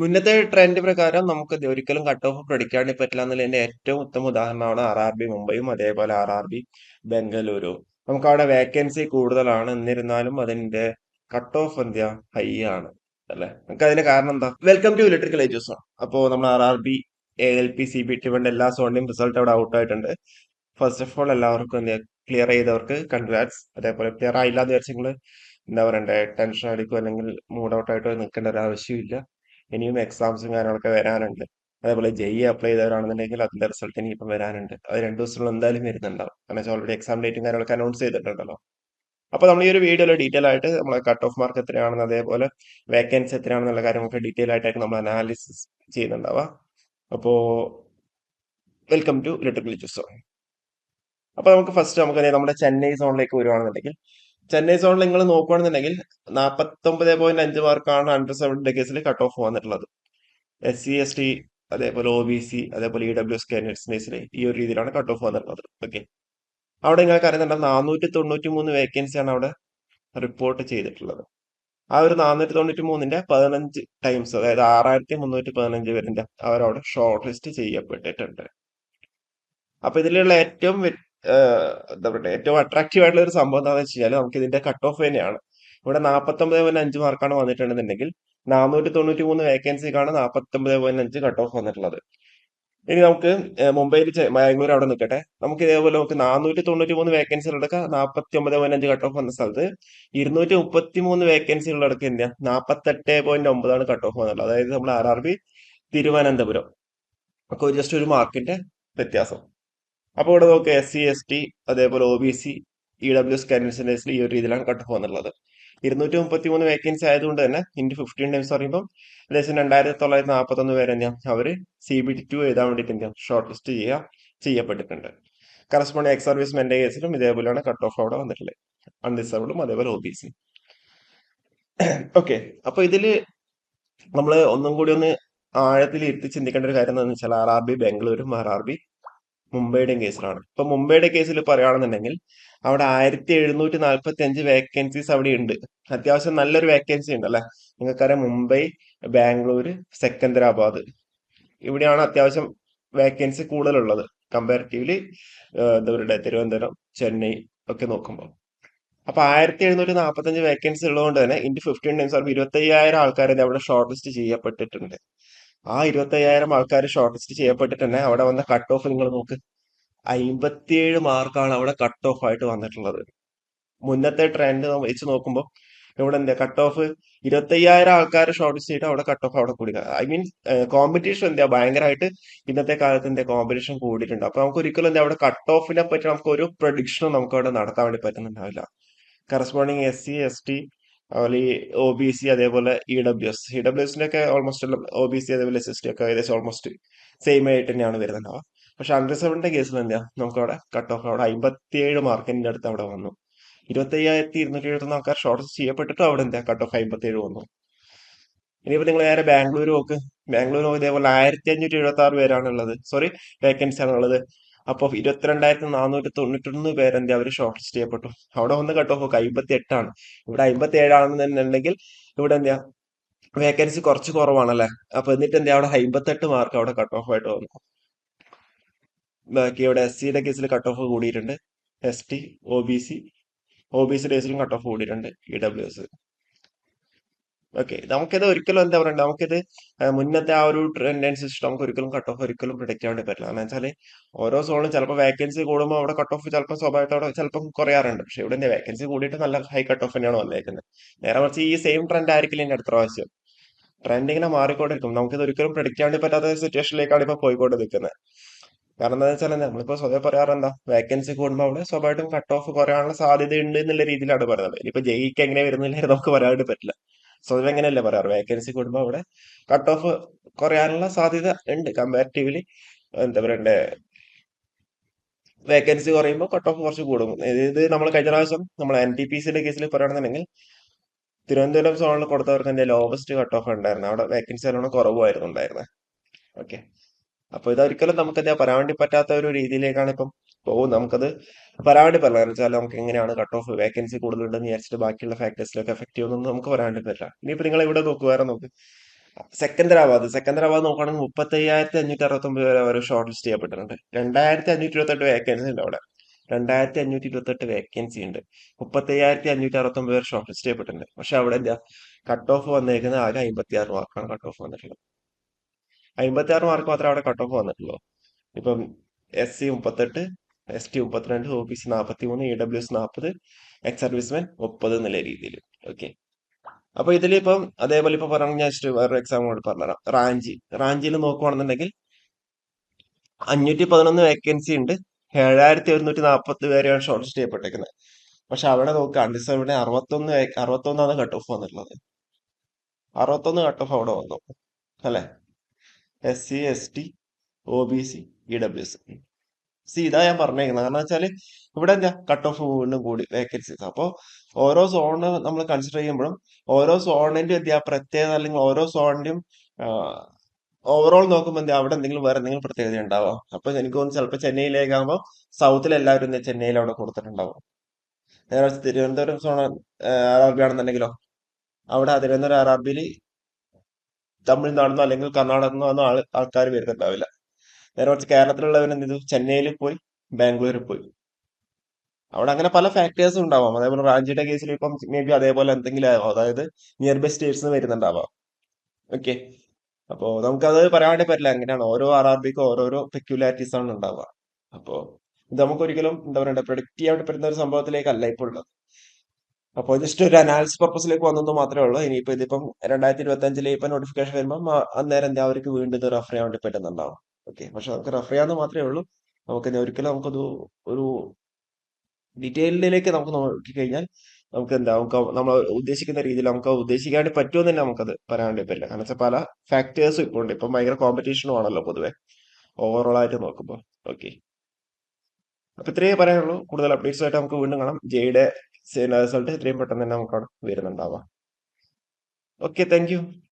മുന്നത്തെ ട്രെൻഡ് പ്രകാരം നമുക്ക് ഒരിക്കലും കട്ട് ഓഫ് പ്രഡിക്റ്റ് പറ്റില്ല എന്നുള്ളതിന്റെ ഏറ്റവും ഉത്തമ ഉദാഹരണമാണ് RRB മുംബൈയും അതേപോലെ RRB ബംഗളൂരുവും. നമുക്ക് അവിടെ വേക്കൻസി കൂടുതലാണ്, എന്നിരുന്നാലും അതിന്റെ കട്ട് ഓഫ് എന്താ ഹൈ ആണ് അല്ലെ. നമുക്ക് അതിന്റെ കാരണം എന്താ? വെൽക്കം ടു ഇലക്ട്രിക്കൽ എജുസ്. അപ്പോ നമ്മൾ RRB ALP CBT വേണ്ട എല്ലാ സോണിന്റെയും റിസൾട്ട് അവിടെ ഔട്ട് ആയിട്ടുണ്ട്. ഫസ്റ്റ് ഓഫ് ഓൾ എല്ലാവർക്കും എന്താ, ക്ലിയർ ചെയ്തവർക്ക് കൺഗ്രാറ്റ്സ്. അതേപോലെ ക്ലിയർ ആയില്ല എന്ന് വിചാരിച്ചെങ്കിൽ എന്താ പറയണ്ടേ, ടെൻഷൻ അടിക്കും അല്ലെങ്കിൽ മൂഡ് ഔട്ട് ആയിട്ട് നിൽക്കേണ്ട ഒരു ആവശ്യമില്ല. ഇനിയും എക്സാംസും കാര്യങ്ങളൊക്കെ വരാനുണ്ട്. അതേപോലെ JEE അപ്ലൈ ചെയ്തവരാണെന്നുണ്ടെങ്കിൽ അതിന്റെ റിസൾട്ട് ഇനിയിപ്പം വരാനുണ്ട്. അത് 2 ദിവസത്തിനുള്ളിൽ എന്തായാലും വരുന്നുണ്ടാവും. കാരണം ഓൾറെഡി എക്സാം ഡേറ്റും കാര്യങ്ങളൊക്കെ അനൗൺസ് ചെയ്തിട്ടുണ്ടല്ലോ. അപ്പൊ നമ്മൾ ഈ ഒരു വീഡിയോയിൽ ഡീറ്റെയിൽ ആയിട്ട് നമ്മളെ കട്ട് ഓഫ് മാർക്ക് എത്രയാണെന്ന് അതേപോലെ വേക്കൻസി എത്രയാണെന്നുള്ള കാര്യങ്ങളൊക്കെ ഡീറ്റെയിൽ ആയിട്ടായിരിക്കും നമ്മൾ അനാലിസിസ് ചെയ്യുന്നുണ്ടാവുക. അപ്പോ വെൽക്കം ടു ഇലക്ട്രിക്കൽ ജ്യൂസ്. അപ്പൊ നമുക്ക് ഫസ്റ്റ് നമ്മുടെ ചെന്നൈ സോണിലേക്ക് വരുവാണെന്നുണ്ടെങ്കിൽ, ചെന്നൈ സോണിൽ നിങ്ങൾ നോക്കുകയാണെന്നുണ്ടെങ്കിൽ 49.5 മാർക്കാണ് അണ്ടർ 70 കേസിൽ കട്ട് ഓഫ് വന്നിട്ടുള്ളത്. SC ST അതേപോലെ OBC അതേപോലെ EWS കാൻഡിഡേറ്റ്സിൽ ഈ ഒരു രീതിയിലാണ് കട്ട് ഓഫ് വന്നിട്ടുള്ളത്. ഓക്കെ, അവിടെ നിങ്ങൾക്ക് അറിയുന്നുണ്ട് 493 വേക്കൻസിയാണ് അവിടെ റിപ്പോർട്ട് ചെയ്തിട്ടുള്ളത്. ആ ഒരു 493ന്റെ 15 ടൈംസ്, അതായത് 6315 പേരിന്റെ അവരവിടെ ഷോർട്ട് ലിസ്റ്റ് ചെയ്യപ്പെട്ടിട്ടുണ്ട്. അപ്പൊ ഇതിലുള്ള ഏറ്റവും എന്താ പറയുക, ഏറ്റവും അട്രാക്റ്റീവ് ആയിട്ടുള്ള ഒരു സംഭവം എന്താണെന്ന് വെച്ച് കഴിഞ്ഞാൽ നമുക്ക് ഇതിന്റെ കട്ട് ഓഫ് തന്നെയാണ്. ഇവിടെ 49.5 മാർക്കാണ് വന്നിട്ടുണ്ടെന്നുണ്ടെങ്കിൽ 493 വേക്കൻസിക്കാണ് 49.5 കട്ട് ഓഫ് വന്നിട്ടുള്ളത്. ഇനി നമുക്ക് മുംബൈയിൽ ബാംഗ്ലൂർ അവിടെ നിൽക്കട്ടെ. നമുക്ക് ഇതേപോലെ നമുക്ക് 493 വേക്കൻസി ഉള്ളടക്കം 49.5 കട്ട് ഓഫ് വന്ന സ്ഥലത്ത് 233 വേക്കൻസി ഉള്ളടക്കം ഇന്ത്യ 48.9 കട്ട് ഓഫ് വന്നുള്ളത്. അതായത് നമ്മൾ RRB തിരുവനന്തപുരം ഒക്കെ ജസ്റ്റ് ഒരു മാർക്കിന്റെ വ്യത്യാസം. അപ്പൊ ഇവിടെ നോക്കുക, SC ST അതേപോലെ OBC EWS കാൻഡിഡേറ്റ്സിന്റെ ഈ ഒരു രീതിയിലാണ് കട്ട് ഓഫ് വന്നുള്ളത്. 233 വേക്കൻസി ആയതുകൊണ്ട് തന്നെ ഇൻറ്റു 15 ടൈംസ് പറയുമ്പോൾ ഏകദേശം 2941 പേര് തന്നെയാണ് അവര് CBT2 എഴുതാൻ വേണ്ടിയിട്ട് ഷോർട്ട് ലിസ്റ്റ് ചെയ്യപ്പെട്ടിട്ടുണ്ട്. കറസ്പോണ്ടിങ് എക്സ് സർവീസ്മെന്റെ കേസിലും ഇതേപോലെയാണ് കട്ട് ഓഫ് അവിടെ വന്നിട്ടുള്ളത്. അൺറിസർവ്ഡും അതേപോലെ OBC. ഓക്കെ, അപ്പൊ ഇതില് നമ്മൾ ഒന്നും കൂടി ഒന്ന് ആഴത്തിൽ ഇരുത്തി ചിന്തിക്കേണ്ട ഒരു കാര്യം എന്താണെന്ന് വെച്ചാൽ RRB ബാംഗ്ലൂരും RRB മുംബൈയുടെയും കേസിലാണ്. ഇപ്പൊ മുംബൈയുടെ കേസിൽ പറയുകയാണെന്നുണ്ടെങ്കിൽ അവിടെ 1745 വേക്കൻസീസ് അവിടെ ഉണ്ട്. അത്യാവശ്യം നല്ലൊരു വേക്കൻസി ഉണ്ട് അല്ലെ. നിങ്ങൾക്കറിയാം, മുംബൈ, ബാംഗ്ലൂര്, സെക്കന്ദരാബാദ് ഇവിടെയാണ് അത്യാവശ്യം വേക്കൻസി കൂടുതലുള്ളത് കമ്പാരിറ്റീവ്ലി എന്താ പറയുക തിരുവനന്തപുരം, ചെന്നൈ ഒക്കെ നോക്കുമ്പോൾ. അപ്പൊ 1745 വേക്കൻസി ഉള്ളതുകൊണ്ട് തന്നെ ഇൻറ്റു 15 ടൈംസ് 25,000 ആൾക്കാർ അവിടെ ഷോർട്ട് ലിസ്റ്റ് ചെയ്യപ്പെട്ടിട്ടുണ്ട്. ആ 25,000 ആൾക്കാർ ഷോർട്ട് ലിസ്റ്റ് ചെയ്യപ്പെട്ടിട്ടുണ്ട്. അവിടെ വന്ന കട്ട് ഓഫ് നിങ്ങൾ നോക്ക്, 57 മാർക്കാണ് അവിടെ കട്ട് ഓഫ് ആയിട്ട് വന്നിട്ടുള്ളത്. മുന്നത്തെ ട്രെൻഡ് വെച്ച് നോക്കുമ്പോൾ ഇവിടെ എന്താ കട്ട് ഓഫ് 25,000 ആൾക്കാർ ഷോർട്ട് ലിസ്റ്റ് ചെയ്തിട്ട് അവിടെ കട്ട് ഓഫ് അവിടെ കൂടി. ഐ മീൻ കോമ്പറ്റീഷൻ എന്താ ഭയങ്കരമായിട്ട് ഇന്നത്തെ കാലത്ത് എന്താ കോമ്പറ്റീഷൻ കൂടിയിട്ടുണ്ട്. അപ്പൊ നമുക്ക് ഒരിക്കലും എന്താ അവിടെ കട്ട് ഓഫിനെ പറ്റി നമുക്ക് ഒരു പ്രഡിക്ഷനും നമുക്ക് അവിടെ നടത്താൻ വേണ്ടി പറ്റുന്നുണ്ടാവില്ല. കറസ്പോണ്ടിങ് SC ST അതുപോലെ ഈ OBC അതേപോലെ EWSന്റെ ഒക്കെ ഓൾമോസ്റ്റ് OBC അതേപോലെ SST ഒക്കെ ഏകദേശം ഓൾമോസ്റ്റ് സെയിം ആയിട്ട് തന്നെയാണ് വരുന്നുണ്ടാവുക. പക്ഷെ അണ്ടർ 70 കേസിൽ എന്താ നമുക്ക് അവിടെ കട്ട് ഓഫ് അവിടെ 57 മാർക്കിന്റെ അടുത്ത് അവിടെ വന്നു. 25,271 ആൾക്കാർ ഷോർട്ട് ചെയ്യപ്പെട്ടിട്ടും അവിടെ എന്താ കട്ട് ഓഫ് 57 വന്നു. ഇനിയിപ്പോ നിങ്ങൾ നേരെ ബാംഗ്ലൂർ നോക്ക്. ബാംഗ്ലൂർ ഇതേപോലെ 1576 പേരാണ് ഉള്ളത്, സോറി വേക്കൻസി ആണ് ഉള്ളത്. അപ്പൊ 22,491 പേരെന്താ അവര് ഷോർട്ട് ലിസ്റ്റ് ചെയ്യപ്പെട്ടു. അവിടെ വന്ന് കട്ട് ഓഫ് 58ആണ്. ഇവിടെ 57 ആണെന്നുണ്ടെങ്കിൽ ഇവിടെ എന്താ വേക്കൻസി കുറച്ച് കുറവാണല്ലേ. അപ്പൊ എന്നിട്ട് എന്താ അവിടെ 58 മാർക്ക് അവിടെ കട്ട് ഓഫ് ആയിട്ട് വന്നു. ബാക്കി ഇവിടെ SCയുടെ കേസിൽ കട്ട് ഓഫ് കൂടിയിട്ടുണ്ട്. ST OBC കേസിലും കട്ട് ഓഫ് കൂടിയിട്ടുണ്ട്. EWS. ഓക്കെ, നമുക്കിത് ഒരിക്കലും എന്താ പറയണ്ട, നമുക്കിത് മുന്നത്തെ ആ ഒരു ട്രെൻഡ് അനുസരിച്ച് നമുക്ക് ഒരിക്കലും കട്ട് ഓഫ് ഒരിക്കലും പ്രിഡിക്റ്റ് ചെയ്യാൻ വേണ്ടി പറ്റില്ല. കാരണം വെച്ചാൽ ഓരോ സോണും ചിലപ്പോൾ വേക്കൻസി കൂടുമ്പോൾ അവിടെ കട്ട് ഓഫ് ചിലപ്പോൾ സ്വാഭാവികമായിട്ട് അവിടെ ചിലപ്പം കുറയാറുണ്ട്. പക്ഷെ ഇവിടെ വേക്കൻസി കൂടിയിട്ട് നല്ല ഹൈ കട്ട് ഓഫ് തന്നെയാണ് വന്നേക്കുന്നത്. നേരെ മറിച്ച് ഈ സെയിം ട്രെൻഡ് ആയിരിക്കില്ല ഇനി അടുത്ത പ്രാവശ്യം. ട്രെൻഡ് ഇങ്ങനെ മാറിക്കൊണ്ടിരിക്കും. നമുക്കിത് ഒരിക്കലും പ്രിഡിക്റ്റ് ചെയ്യാൻ വേണ്ടി പറ്റാത്ത സിറ്റുവേഷനിലേക്കാണ് ഇപ്പൊ പോയിക്കൊണ്ട് നിൽക്കുന്നത്. കാരണം എന്താ വെച്ചാൽ നമ്മളിപ്പോ സ്വതവേ പറയാറെന്താ, വേക്കൻസി കൂടുമ്പോൾ അവിടെ സ്വാഭാവികമായിട്ടും കട്ട് ഓഫ് കുറയാനുള്ള സാധ്യത ഉണ്ട് എന്നുള്ള രീതിയിലാണ് പറയുന്നത്. ഇനിയിപ്പോ JEക്ക് എങ്ങനെ വരുന്നില്ല നമുക്ക് പറയാൻ വേണ്ടി പറ്റില്ല. സ്വതവേ എങ്ങനെയല്ലേ പറയാറ്, വേക്കൻസി കൂടുമ്പോൾ അവിടെ കട്ട് ഓഫ് കുറയാനുള്ള സാധ്യത ഉണ്ട് കമ്പാരിറ്റീവ്ലി. എന്താ പറയണ്ടേ, വേക്കൻസി കുറയുമ്പോൾ കട്ട് ഓഫ് കുറച്ച് കൂടും. ഇത് നമ്മൾ കഴിഞ്ഞ പ്രാവശ്യം നമ്മൾ NTPCയുടെ കേസിൽ പറയുകയാണെന്നുണ്ടെങ്കിൽ തിരുവനന്തപുരം സോണിൽ കൊടുത്തവർക്ക് എന്റെ ലോവസ്റ്റ് കട്ട് ഓഫ് ഉണ്ടായിരുന്നു. അവിടെ വേക്കൻസി നല്ലോണം കുറവായിരുന്നു ഉണ്ടായിരുന്നത്. ഓക്കെ, അപ്പൊ ഇതൊരിക്കലും നമുക്ക് എന്താ പറയാൻ വേണ്ടി പറ്റാത്ത ഒരു രീതിയിലേക്കാണ് ഇപ്പം പോകുന്നത്. നമുക്കത് പറയാൻ വേണ്ടി പറ്റില്ല. കാരണം വെച്ചാൽ നമുക്ക് എങ്ങനെയാണ് കട്ട് ഓഫ് വേക്കൻസി കൂടുതലുണ്ടെന്ന് വിചാരിച്ചിട്ട് ബാക്കിയുള്ള ഫാക്ടേഴ്സിലൊക്കെ എഫക്ട് ചെയ്യുമെന്നൊന്നും നമുക്ക് പറയാൻ വേണ്ടി പറ്റില്ല. ഇനിയിപ്പോ നിങ്ങൾ ഇവിടെ നോക്കുക, വേറെ നോക്ക്. സെക്കന്ദരാബാദ് നോക്കുകയാണെങ്കിൽ 35,569 പേരെ അവർ ഷോർട്ട് ലിസ്റ്റ് ചെയ്യപ്പെട്ടിട്ടുണ്ട്. 2,528 വേക്കൻസി ഉണ്ട് അവിടെ. 2,528 വേക്കൻസി ഉണ്ട്. 35,569 പേർ ഷോർട്ട് ലിസ്റ്റ് ചെയ്യപ്പെട്ടിട്ടുണ്ട്. പക്ഷെ അവിടെ എന്താ കട്ട് ഓഫ് വന്നേക്കുന്നത് ആകെ 56 മാർക്കാണ് കട്ട് ഓഫ് വന്നിട്ടുള്ളത്. 56 മാർക്ക് മാത്രമേ അവിടെ കട്ട് ഓഫ് വന്നിട്ടുള്ളൂ. ഇപ്പം SC 38, ST 32, OBC 43, EWS 40, ex servicemen 30 എന്നുള്ള രീതിയിൽ. ഓക്കെ. അപ്പൊ ഇതിലിപ്പം അതേപോലെ ഇപ്പൊ പറഞ്ഞ ഞാൻ വേറൊരു എക്സാമ്പിൾ കൂടി പറഞ്ഞുതരാം. റാഞ്ചിയിൽ നോക്കുവാണെന്നുണ്ടെങ്കിൽ 511 വേക്കൻസി ഉണ്ട്. 7,140 പേരെയാണ് ഷോർട്ട് ലിസ്റ്റ് ചെയ്യപ്പെട്ടേക്കുന്നത്. പക്ഷെ അവിടെ നോക്കുക അൺഡിസേർവ്ഡ് 61ആണ് കട്ട് ഓഫ് വന്നിട്ടുള്ളത്. 61 കട്ട് ഓഫ് അവിടെ വന്നു അല്ലെ. SC, ST, OBC, EWS. ഇതാ ഞാൻ പറഞ്ഞേക്കുന്നത്. കാരണം വെച്ചാല് ഇവിടെ എന്താ കട്ട് ഓഫ് വീണ്ടും കൂടി വേക്കൻസീസ്. അപ്പോൾ ഓരോ സോണ് നമ്മൾ കൺസിഡർ ചെയ്യുമ്പോഴും ഓരോ സോണിന്റെ എന്താ പ്രത്യേകത, അല്ലെങ്കിൽ ഓരോ സോണിന്റെയും ഓവറോൾ നോക്കുമ്പോൾ എന്താ അവിടെ വേറെ എന്തെങ്കിലും പ്രത്യേകത ഉണ്ടാവാം. അപ്പൊ എനിക്ക് തോന്നുന്നു ചിലപ്പോൾ ചെന്നൈയിലേക്കാകുമ്പോൾ സൗത്തിൽ എല്ലാവരും എന്താ ചെന്നൈയിൽ അവിടെ കൊടുത്തിട്ടുണ്ടാവും. നേരെ തിരുവനന്തപുരം സോൺ RRB ആണെന്നുണ്ടെങ്കിലോ അവിടെ തിരുവനന്തപുരം RRBയിൽ തമിഴ്നാടിന്നോ അല്ലെങ്കിൽ കർണാടകത്തിൽ നിന്നോ ഒന്നും ആൾക്കാർ വരുന്നുണ്ടാവില്ല. നേരെ കുറച്ച് കേരളത്തിലുള്ളവർ എന്ത് ചെയ്തു, ചെന്നൈയിൽ പോയി, ബാംഗ്ലൂരിൽ പോയി. അവിടെ അങ്ങനെ പല ഫാക്ടേഴ്സും ഉണ്ടാവാം. അതേപോലെ റാഞ്ചിയുടെ കേസിൽ ഇപ്പം മേ ബി അതേപോലെ എന്തെങ്കിലും ആവാം. അതായത് നിയർ ബൈ സ്റ്റേറ്റ്സ് വരുന്നുണ്ടാവാം. ഓക്കെ. അപ്പോ നമുക്കത് പറയാൻ വേണ്ടി പറ്റില്ല. എങ്ങനെയാണ് ഓരോ RRBക്കും ഓരോരോ പെക്യുലാരിറ്റീസ് ആണ് ഉണ്ടാവുക. അപ്പോ ഇത് നമുക്കൊരിക്കലും എന്താ പറയണ്ട പ്രൊഡിക്റ്റ് ചെയ്യാൻ വേണ്ടി പറ്റുന്ന ഒരു സംഭവത്തിലേക്കല്ല ഇപ്പോൾ ഉള്ളത്. അപ്പോൾ ജസ്റ്റ് ഒരു അനാലിസിസ് പർപ്പസിലേക്ക് വന്നത് മാത്രമേ ഉള്ളൂ. ഇനിയിപ്പോ ഇതിപ്പം 2025 ഇപ്പൊ നോട്ടിഫിക്കേഷൻ വരുമ്പോൾ അന്നേരം എന്താ അവർക്ക് വീണ്ടും ഇത് റെഫർ ചെയ്യാൻ വേണ്ടി പറ്റുന്നുണ്ടാവും. ഓക്കെ. പക്ഷെ നമുക്ക് റെഫർ ചെയ്യാന്ന് മാത്രമേ ഉള്ളൂ. നമുക്ക് ഒരിക്കലും നമുക്കത് ഒരു ഡീറ്റെയിൽഡിലേക്ക് നമുക്ക് നോക്കി കഴിഞ്ഞാൽ നമുക്ക് എന്താ നമ്മൾ ഉദ്ദേശിക്കുന്ന രീതിയിൽ നമുക്ക് ഉദ്ദേശിക്കാൻ വേണ്ടി പറ്റുമെന്ന് തന്നെ നമുക്കത് പറയാൻ വേണ്ടി പറ്റില്ല. കാരണം വെച്ചാൽ പല ഫാക്ടേഴ്സും ഇപ്പോൾ ഉണ്ട്. ഇപ്പം ഭയങ്കര കോമ്പറ്റീഷനും ആണല്ലോ പൊതുവെ ഓവറോൾ ആയിട്ട് നോക്കുമ്പോൾ. ഓക്കെ. അപ്പൊ ഇത്രയേ പറയാനുള്ളൂ. കൂടുതൽ അപ്ഡേറ്റ്സ് ആയിട്ട് നമുക്ക് വീണ്ടും കാണാം. ജെയുടെ റിസൾട്ട് എത്രയും പെട്ടെന്ന് തന്നെ നമുക്ക് അവിടെ വരുന്നുണ്ടാവാം. Okay, thank you.